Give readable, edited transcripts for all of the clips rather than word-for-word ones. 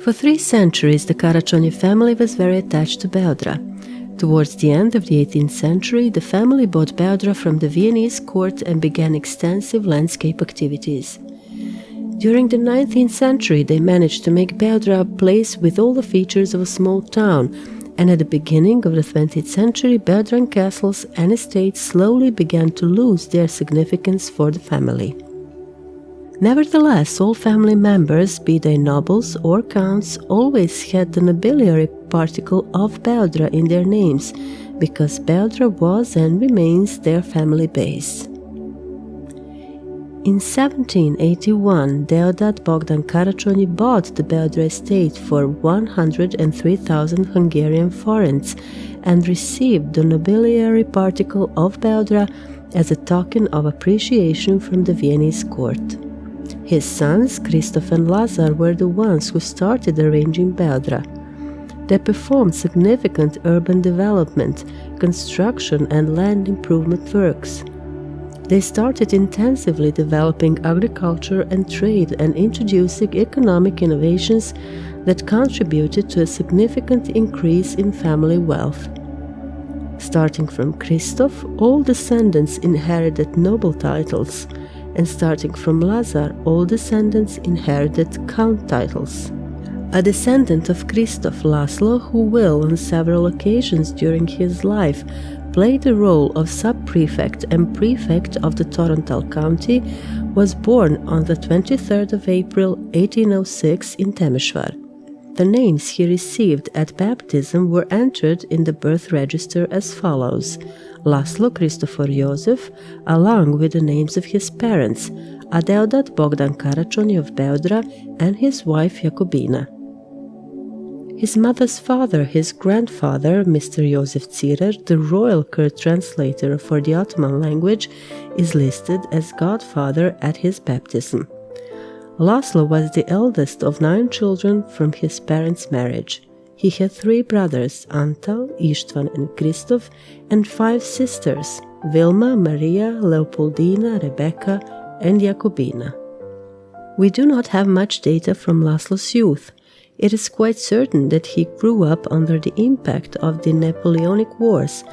For 3 centuries, the Karacsonyi family was very attached to Beodra. Towards the end of the 18th century, the family bought Beodra from the Viennese court and began extensive landscape activities. During the 19th century, they managed to make Beodra a place with all the features of a small town, and at the beginning of the 20th century, Beodran castles and estates slowly began to lose their significance for the family. Nevertheless, all family members, be they nobles or counts, always had the nobiliary particle of Beodra in their names, because Beodra was and remains their family base. In 1781, Deodat Bogdan Karacsonyi bought the Beodra estate for 103,000 Hungarian forints and received the nobiliary particle of Beodra as a token of appreciation from the Viennese court. His sons, Christoph and Lazar, were the ones who started arranging Beodra. They performed significant urban development, construction and land improvement works. They started intensively developing agriculture and trade and introducing economic innovations that contributed to a significant increase in family wealth. Starting from Christoph, all descendants inherited noble titles, and starting from Lazar, all descendants inherited count titles. A descendant of Christoph, Laszlo, who will on several occasions during his life played the role of sub-prefect and prefect of the Torontal County, was born on the 23rd of April 1806 in Temesvar. The names he received at baptism were entered in the birth register as follows: Laszlo Christopher Joseph, along with the names of his parents, Deodat Bogdan Karacsonyi of Beodra and his wife Jakobina. His mother's father, his grandfather, Mr. Josef Zirer, the royal court translator for the Ottoman language, is listed as godfather at his baptism. Laszlo was the eldest of 9 children from his parents' marriage. He had 3 brothers, Antal, Istvan and Christoph, and 5 sisters, Vilma, Maria, Leopoldina, Rebecca, and Jakobina. We do not have much data from Laszlo's youth. It is quite certain that he grew up under the impact of the Napoleonic Wars,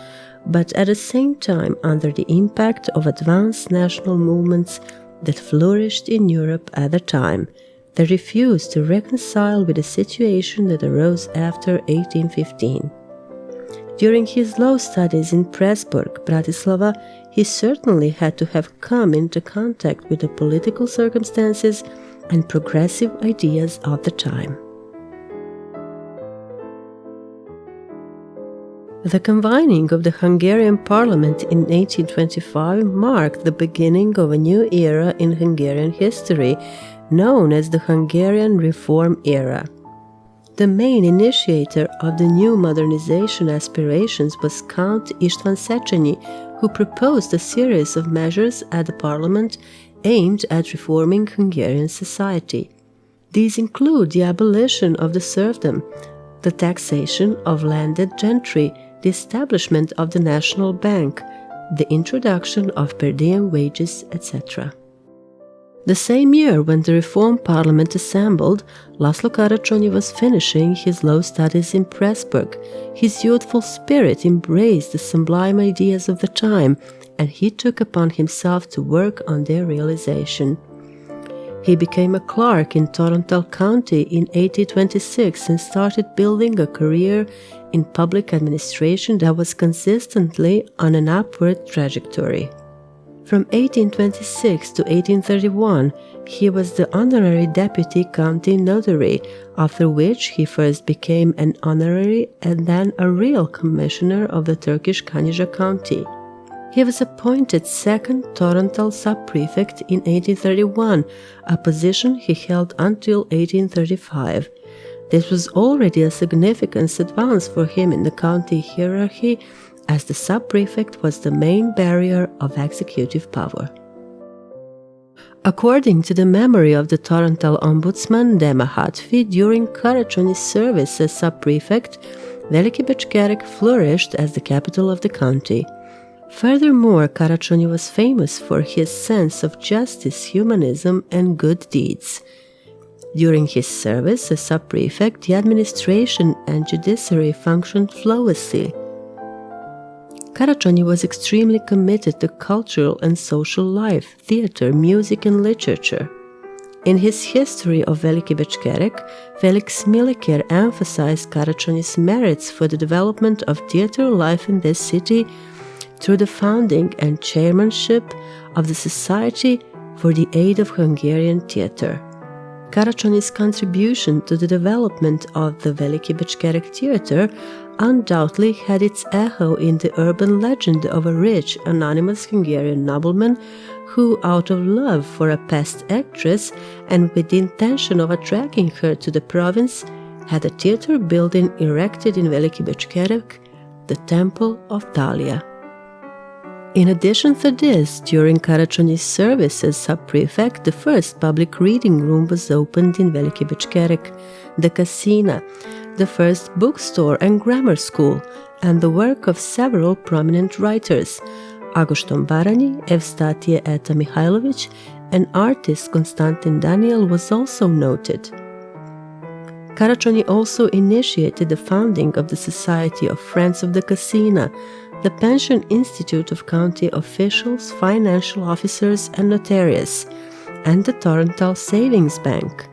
but at the same time under the impact of advanced national movements that flourished in Europe at the time. They refused to reconcile with the situation that arose after 1815. During his law studies in Pressburg, Bratislava, he certainly had to have come into contact with the political circumstances and progressive ideas of the time. The convening of the Hungarian Parliament in 1825 marked the beginning of a new era in Hungarian history, known as the Hungarian Reform Era. The main initiator of the new modernization aspirations was Count István Széchenyi, who proposed a series of measures at the parliament aimed at reforming Hungarian society. These include the abolition of the serfdom, the taxation of landed gentry, the establishment of the National Bank, the introduction of per diem wages, etc. The same year, when the Reform Parliament assembled, Laszlo Karacsonyi was finishing his law studies in Pressburg. His youthful spirit embraced the sublime ideas of the time, and he took upon himself to work on their realization. He became a clerk in Torontal County in 1826 and started building a career in public administration that was consistently on an upward trajectory. From 1826 to 1831, he was the honorary deputy county notary, after which he first became an honorary and then a real commissioner of the Turkish Kanyija County. He was appointed second Torontal sub-prefect in 1831, a position he held until 1835. This was already a significant advance for him in the county hierarchy, as the sub-prefect was the main barrier of executive power. According to the memory of the Torontal ombudsman Dema Hatfi, during Karacsonyi's service as sub-prefect, Veliki Bečkerek flourished as the capital of the county. Furthermore, Karacsonyi was famous for his sense of justice, humanism, and good deeds. During his service as sub-prefect, the administration and judiciary functioned flawlessly. Karacsonyi was extremely committed to cultural and social life, theater, music and literature. In his history of Veliki Bečkerek, Felix Miliker emphasized Karacsonyi's merits for the development of theater life in this city through the founding and chairmanship of the Society for the Aid of Hungarian Theater. Karacsonyi's contribution to the development of the Veliki Bečkerek theater undoubtedly had its echo in the urban legend of a rich, anonymous Hungarian nobleman who, out of love for a past actress and with the intention of attracting her to the province, had a theater building erected in Veliki Bečkerek, the Temple of Thalia. In addition to this, during Karacsonyi's service as sub-prefect, the first public reading room was opened in Veliki Bečkerek, the Casina, the first bookstore and grammar school, and the work of several prominent writers, Agoston Baranyi, Evstatie Eta Mihajlović, and artist Konstantin Daniel was also noted. Karacsonyi also initiated the founding of the Society of Friends of the Casina, the pension institute of county officials, financial officers and notarius, and the Torontal Savings Bank.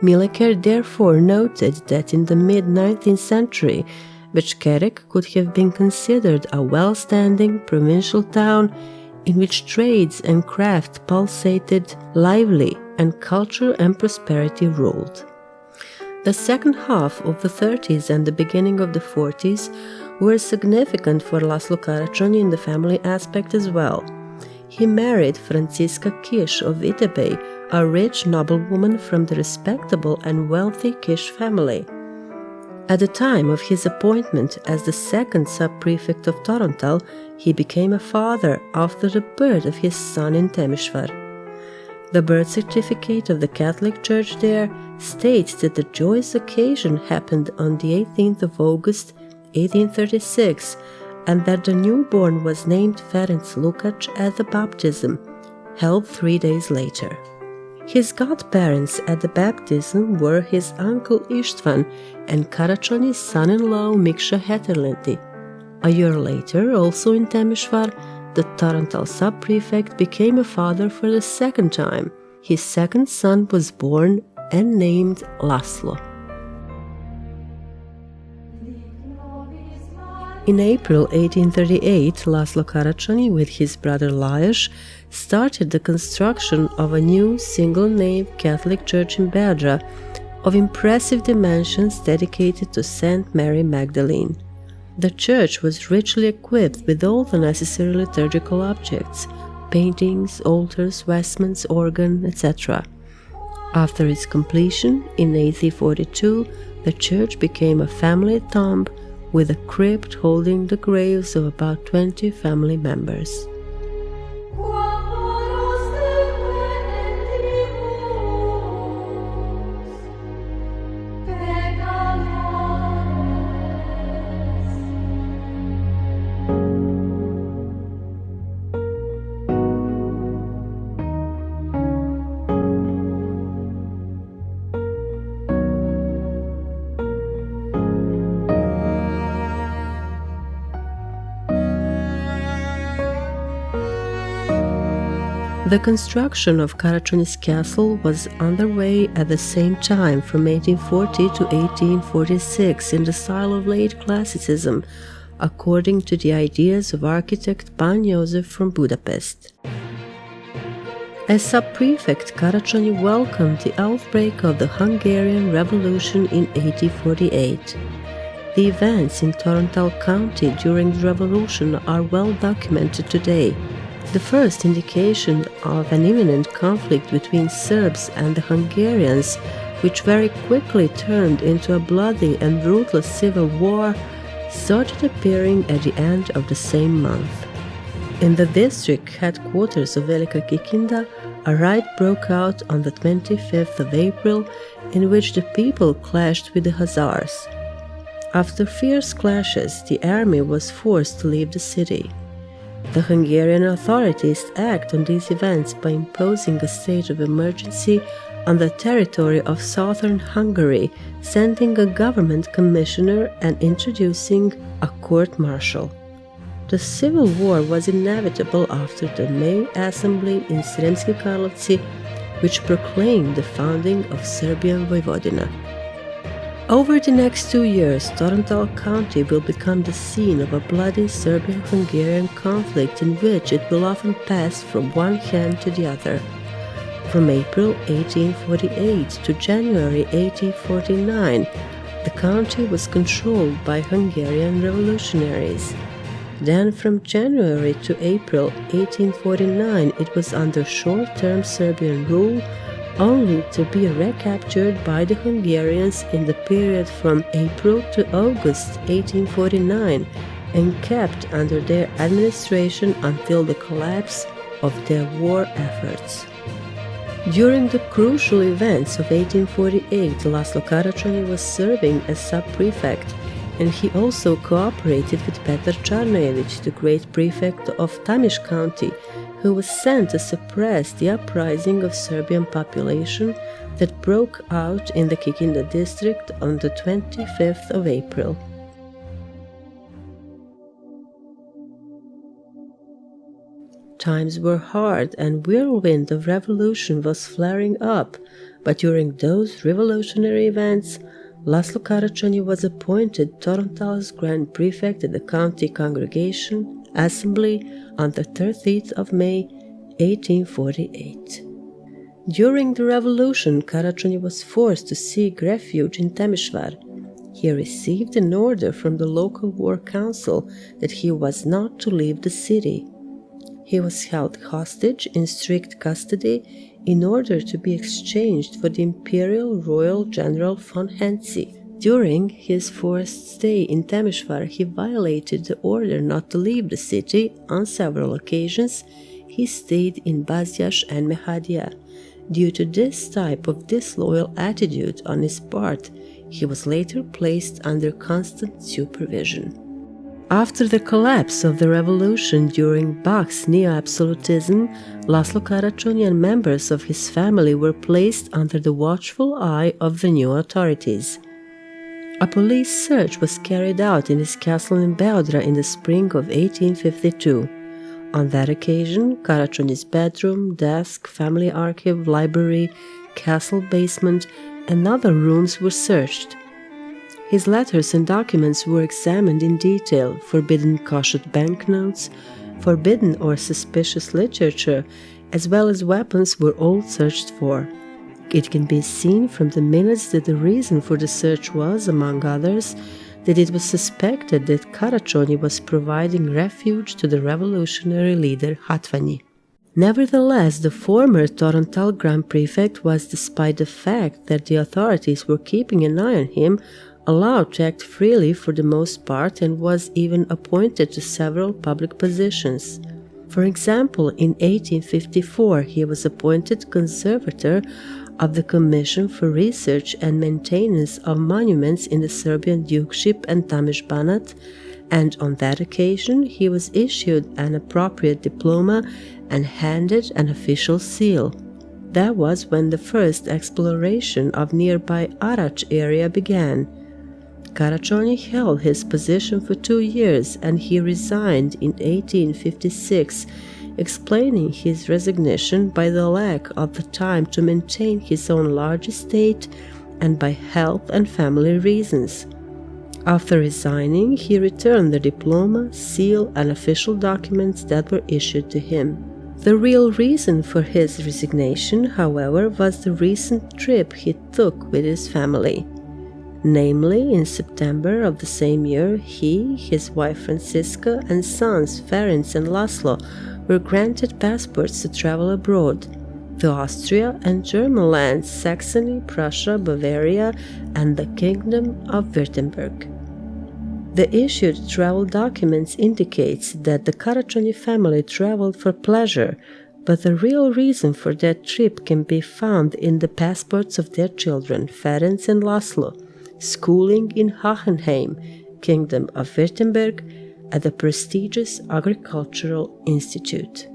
Miliker therefore noted that in the mid-19th century, Bečkerek could have been considered a well-standing provincial town in which trades and craft pulsated lively and culture and prosperity ruled. The second half of the 30s and the beginning of the 40s were significant for Laszlo Karacsonyi in the family aspect as well. He married Franziska Kish of Vitebej, a rich noblewoman from the respectable and wealthy Kish family. At the time of his appointment as the second sub-prefect of Torontal, he became a father after the birth of his son in Temesvar. The birth certificate of the Catholic Church there states that the joyous occasion happened on the 18th of August 1836, and that the newborn was named Ferenc Lukács at the baptism, held 3 days later. His godparents at the baptism were his uncle István and Karacsonyi's son-in-law Miksa Heterlenti. A year later, also in Temesvar, the Torontal sub-prefect became a father for the second time. His second son was born and named Laszlo. In April 1838, Laszlo Karacsonyi, with his brother Lajos, started the construction of a new single-nave Catholic church in Beodra of impressive dimensions dedicated to Saint Mary Magdalene. The church was richly equipped with all the necessary liturgical objects, paintings, altars, vestments, organ, etc. After its completion, in 1842, the church became a family tomb with a crypt holding the graves of about 20 family members. The construction of Karacsonyi's castle was underway at the same time from 1840 to 1846 in the style of late classicism, according to the ideas of architect Ban Josef from Budapest. As sub-prefect, Karacsonyi welcomed the outbreak of the Hungarian Revolution in 1848. The events in Torontal County during the revolution are well documented today. The first indication of an imminent conflict between Serbs and the Hungarians, which very quickly turned into a bloody and ruthless civil war, started appearing at the end of the same month. In the district headquarters of Velika Kikinda, a riot broke out on the 25th of April, in which the people clashed with the Hazars. After fierce clashes, the army was forced to leave the city. The Hungarian authorities act on these events by imposing a state of emergency on the territory of southern Hungary, sending a government commissioner and introducing a court-martial. The civil war was inevitable after the May Assembly in Sremski Karlovci, which proclaimed the founding of Serbian Vojvodina. Over the next 2 years, Torontal County will become the scene of a bloody Serbian-Hungarian conflict in which it will often pass from one hand to the other. From April 1848 to January 1849, the county was controlled by Hungarian revolutionaries. Then from January to April 1849 it was under short-term Serbian rule, only to be recaptured by the Hungarians in the period from April to August 1849 and kept under their administration until the collapse of their war efforts. During the crucial events of 1848, Laszlo Karacsonyi was serving as sub-prefect, and he also cooperated with Petar Čarnojević, the great prefect of Tamiš County, who was sent to suppress the uprising of Serbian population that broke out in the Kikinda district on the 25th of April. Times were hard and whirlwind of revolution was flaring up, but during those revolutionary events, Laszlo Karacsonyi was appointed Torontal's Grand Prefect at the County Congregation Assembly on the 30th of May, 1848. During the revolution, Karacsonyi was forced to seek refuge in Temišvar. He received an order from the local war council that he was not to leave the city. He was held hostage in strict custody in order to be exchanged for the Imperial Royal General von Hentzi. During his forced stay in Temišvar, he violated the order not to leave the city. On several occasions, he stayed in Bazjaš and Mehadia. Due to this type of disloyal attitude on his part, he was later placed under constant supervision. After the collapse of the revolution during Bach's neo-absolutism, Laszlo Karacsonyi and members of his family were placed under the watchful eye of the new authorities. A police search was carried out in his castle in Beodra in the spring of 1852. On that occasion, Karacsonyi's bedroom, desk, family archive, library, castle basement, and other rooms were searched. His letters and documents were examined in detail. Forbidden Kossuth banknotes, forbidden or suspicious literature, as well as weapons were all searched for. It can be seen from the minutes that the reason for the search was, among others, that it was suspected that Karacsonyi was providing refuge to the revolutionary leader Hatvanyi. Nevertheless, the former Torontal Grand Prefect was, despite the fact that the authorities were keeping an eye on him, allowed to act freely for the most part and was even appointed to several public positions. For example, in 1854 he was appointed conservator of the Commission for Research and Maintenance of Monuments in the Serbian Dukeship and Tamiš Banat, and on that occasion he was issued an appropriate diploma and handed an official seal. That was when the first exploration of nearby Arač area began. Karacsonyi held his position for 2 years and he resigned in 1856, explaining his resignation by the lack of the time to maintain his own large estate and by health and family reasons. After resigning, he returned the diploma, seal, and official documents that were issued to him. The real reason for his resignation, however, was the recent trip he took with his family. Namely, in September of the same year, he, his wife Francisca, and sons Ferenc and Laszlo were granted passports to travel abroad, to Austria and German lands, Saxony, Prussia, Bavaria, and the Kingdom of Württemberg. The issued travel documents indicates that the Karacsonyi family traveled for pleasure, but the real reason for that trip can be found in the passports of their children, Ferenc and Laszlo, schooling in Hohenheim, Kingdom of Württemberg, at the prestigious Agricultural Institute.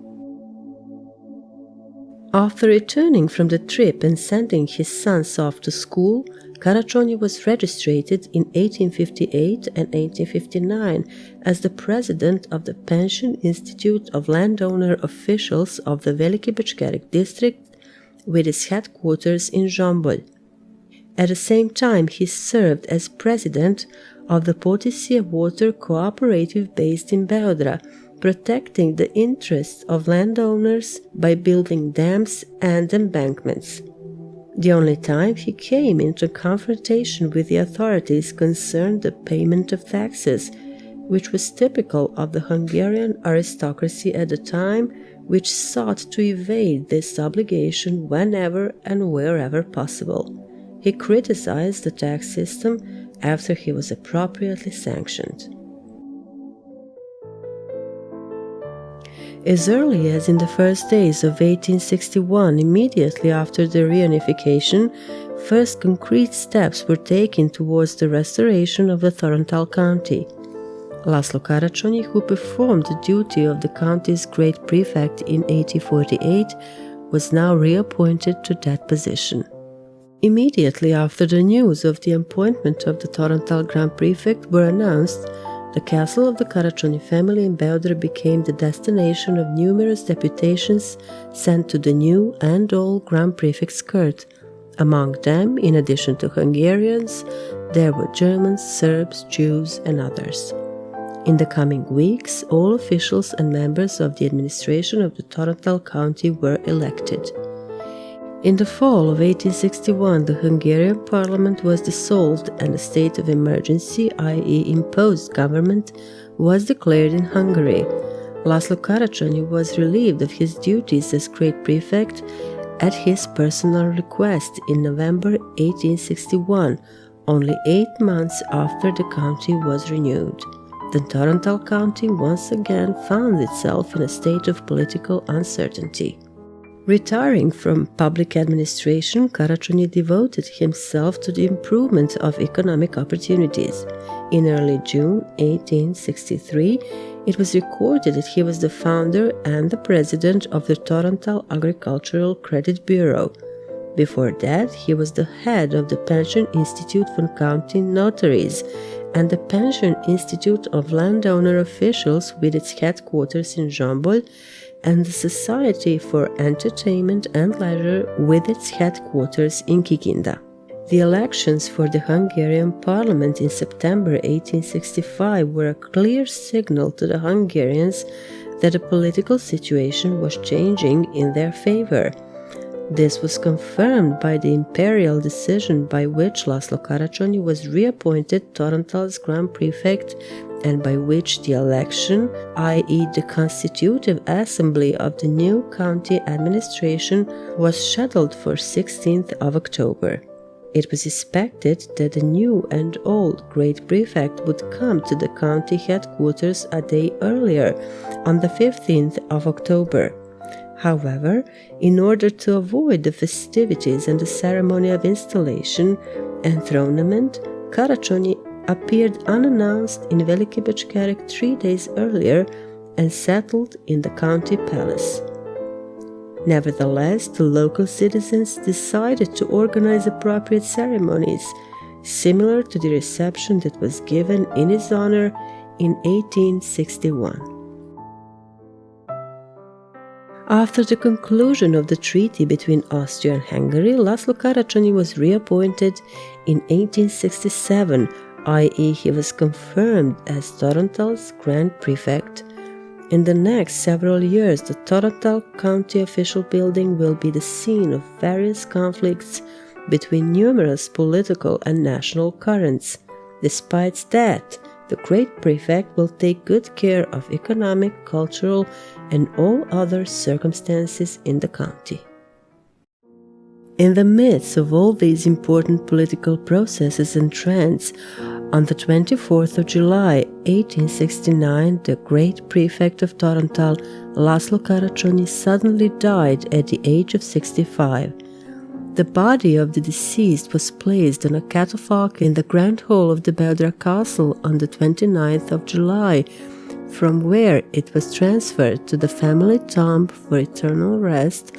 After returning from the trip and sending his sons off to school, Karacsonyi was registered in 1858 and 1859 as the president of the Pension Institute of Landowner Officials of the Veliki Bečej district with its headquarters in Zsombor. At the same time, he served as president of the Potisje Water Cooperative based in Beodra, protecting the interests of landowners by building dams and embankments. The only time he came into confrontation with the authorities concerned the payment of taxes, which was typical of the Hungarian aristocracy at the time, which sought to evade this obligation whenever and wherever possible. He criticized the tax system after he was appropriately sanctioned. As early as in the first days of 1861, immediately after the reunification, first concrete steps were taken towards the restoration of the Torontal County. Laszlo Karacsonyi, who performed the duty of the county's great prefect in 1848, was now reappointed to that position. Immediately after the news of the appointment of the Torontal Grand Prefect were announced, the castle of the Karacsonyi family in Beodra became the destination of numerous deputations sent to the new and old Grand Prefect's court. Among them, in addition to Hungarians, there were Germans, Serbs, Jews, and others. In the coming weeks, all officials and members of the administration of the Torontal County were elected. In the fall of 1861, the Hungarian parliament was dissolved and a state of emergency, i.e. imposed government, was declared in Hungary. Laszlo Karacsonyi was relieved of his duties as Great Prefect at his personal request in November 1861, only 8 months after the county was renewed. The Torontal County once again found itself in a state of political uncertainty. Retiring from public administration, Karacsonyi devoted himself to the improvement of economic opportunities. In early June 1863, it was recorded that he was the founder and the president of the Torontal Agricultural Credit Bureau. Before that, he was the head of the Pension Institute for County Notaries and the Pension Institute of Landowner Officials with its headquarters in Zsombor, and the Society for Entertainment and Leisure with its headquarters in Kikinda. The elections for the Hungarian parliament in September 1865 were a clear signal to the Hungarians that the political situation was changing in their favor. This was confirmed by the imperial decision by which Laszlo Karacsonyi was reappointed Torontal's Grand Prefect and by which the election, i.e. the Constitutive Assembly of the new county administration, was scheduled for 16th of October. It was expected that the new and old Great Prefect would come to the county headquarters a day earlier, on the 15th of October. However, in order to avoid the festivities and the ceremony of installation and enthronement, Karacsonyi appeared unannounced in Veliki Bečej 3 days earlier and settled in the county palace. Nevertheless, the local citizens decided to organize appropriate ceremonies, similar to the reception that was given in his honor in 1861. After the conclusion of the treaty between Austria and Hungary, Laszlo Karacsonyi was reappointed in 1867, i.e. he was confirmed as Torontal's Grand Prefect. In the next several years, the Torontal County Official Building will be the scene of various conflicts between numerous political and national currents. Despite that, the Great Prefect will take good care of economic, cultural, and all other circumstances in the county. In the midst of all these important political processes and trends, on the 24th of July, 1869, the Great Prefect of Torontal, Laszlo Karacsonyi, suddenly died at the age of 65. The body of the deceased was placed on a catafalque in the Grand Hall of the Beodra Castle on the 29th of July, from where it was transferred to the family tomb for eternal rest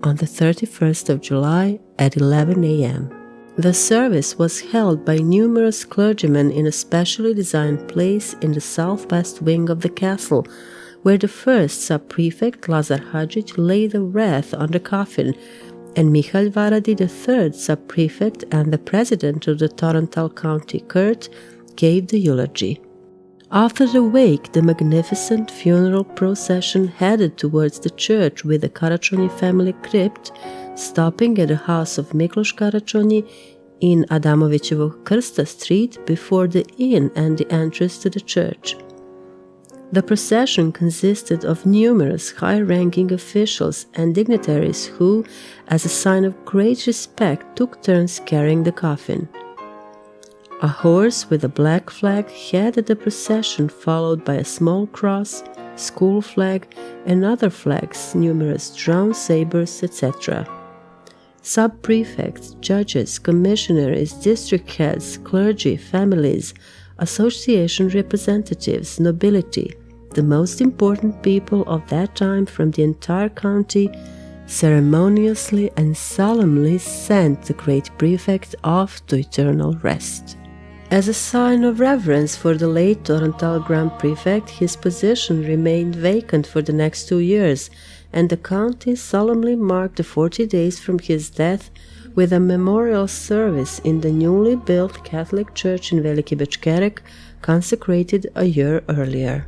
on the 31st of July at 11 a.m. The service was held by numerous clergymen in a specially designed place in the southwest wing of the castle, where the first sub-prefect Lazar Hadžić laid a wreath on the coffin, and Mihalj Varadi, the third sub-prefect and the president of the Torontal County Court, gave the eulogy. After the wake, the magnificent funeral procession headed towards the church with the Karacsonyi family crypt, stopping at the house of Miklos Karacsonyi in Adamovićevo Krsta Street before the inn and the entrance to the church. The procession consisted of numerous high-ranking officials and dignitaries who, as a sign of great respect, took turns carrying the coffin. A horse with a black flag headed the procession, followed by a small cross, school flag, and other flags, numerous drawn sabers, etc. Sub-prefects, judges, commissioners, district heads, clergy, families, association representatives, nobility, the most important people of that time from the entire county, ceremoniously and solemnly sent the great prefect off to eternal rest. As a sign of reverence for the late Torontal Grand Prefect, his position remained vacant for the next 2 years, and the county solemnly marked the 40 days from his death with a memorial service in the newly built Catholic church in Veliki Bečkerek, consecrated a year earlier.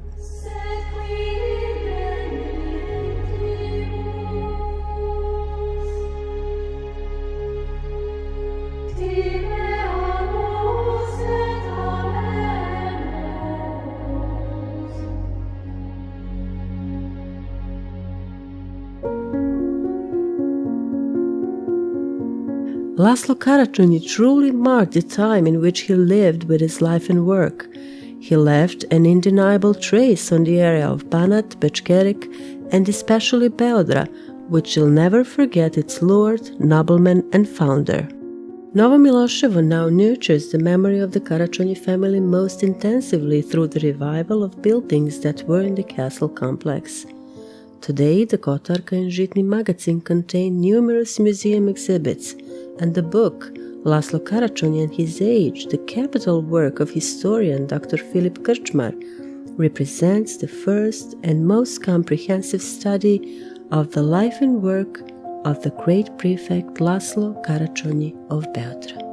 Laszlo Karacsonyi truly marked the time in which he lived with his life and work. He left an undeniable trace on the area of Banat, Bečkerek, and especially Beodra, which will never forget its lord, nobleman, and founder. Novo Miloševo now nurtures the memory of the Karacsonyi family most intensively through the revival of buildings that were in the castle complex. Today, the Kotarka and Žitni magazine contain numerous museum exhibits, and the book, Laszlo Karacsonyi and His Age, the capital work of historian Dr. Filip Krčmar, represents the first and most comprehensive study of the life and work of the great prefect Laszlo Karacsonyi of Beodra.